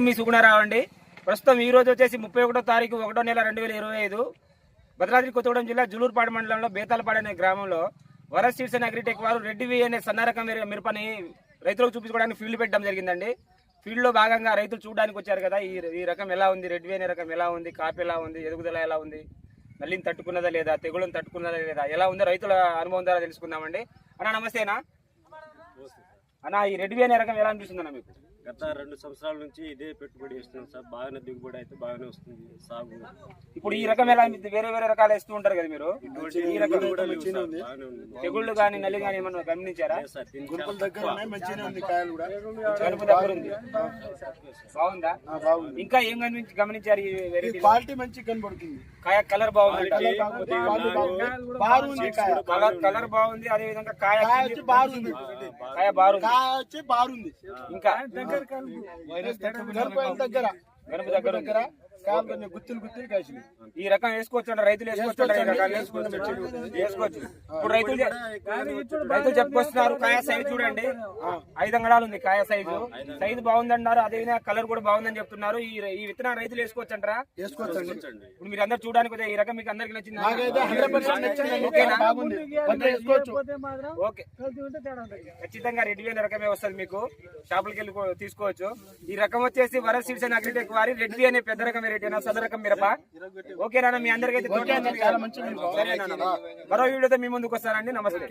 మీ సుగుణారావు అండి. ప్రస్తుతం ఈ రోజు వచ్చేసి 31వ తారీఖు 1వ నెల 2025 భద్రాద్రి కొత్తగూడెం జిల్లా జులూరుపాడు మండలంలో బేతాలపాడు అనే గ్రామంలో వరస్ సీడ్స్ అండ్ అగ్రిటెక్ వారు రెడ్డి వి అనే సన్న రకం మిరపని రైతులకు చూపించుకోవడానికి ఫీల్డ్ పెట్టడం జరిగిందండి. ఫీల్డ్ లో భాగంగా రైతులు చూడడానికి వచ్చారు కదా. ఈ రకం ఎలా ఉంది, రెడ్డి వి అనే రకం ఎలా ఉంది, కాపు ఎలా ఉంది, ఎదుగుదల ఎలా ఉంది, నల్లిని తట్టుకున్నదా లేదా, తెగుళ్ళని తట్టుకున్నదా లేదా, ఎలా ఉంది రైతుల అనుభవం ద్వారా తెలుసుకుందామండి. అన్నా నమస్తేనా అన్నా, ఈ రెడ్డి వి అనే రకం ఎలా అనిపిస్తుందన్నా మీకు? గత 2 సంవత్సరాల నుంచి ఇదే పెట్టుబడి వేస్తున్నాం సార్. బాగానే దిగుబడి అయితే బాగానే వస్తుంది సాగు. ఇప్పుడు ఈ రకం ఎలా వేరే వేరే రకాలు వేస్తూ ఉంటారు కదా మీరు, ఈ రకం తెగుళ్ళు కానీ నల్లి కానీ ఏమన్నా గమనించారా? కలుపు దగ్గర ఉంది, బాగుందా? ఇంకా ఏం గమనించారు? ఈ వెరైటీ క్వాలిటీ మంచి కనబడుతుంది, కాయ కలర్ బాగుంది, కలర్ బాగుంది, అదే విధంగా కాయ బారుంది, ఇంకా గనుపు దగ్గర ఈ రకం వేసుకోవచ్చు, రైతులు వేసుకోవచ్చు. ఇప్పుడు రైతులు చెప్పుకొస్తున్నారు. కాయ సైజు చూడండి, 5 అంగళాలు ఉంది కాయ సైజు బాగుందన్నారు. అదేవిధంగా కలర్ కూడా బాగుందని చెప్తున్నారు. ఈ విత్తనాలు రైతులు వేసుకోవచ్చు అంటారా? ఇప్పుడు మీరు అందరు చూడడానికి ఈ రకం మీకు అందరికి నచ్చింది? ఓకే, ఖచ్చితంగా రెడ్డి అనే రకమే వస్తుంది, మీకు షాపులకి వెళ్ళి తీసుకోవచ్చు. ఈ రకం వచ్చేసి వరస్ సీడ్స్ అండ్ అగ్రిటెక్ వారి రెడ్డి అనే పెద్ద రకం వెరైటీ, సన్న రకం మిరప. ఓకేనా, మీ అందరికీ అయితే మరో వీడియోతో మీ ముందుకు వస్తానండి. నమస్తే.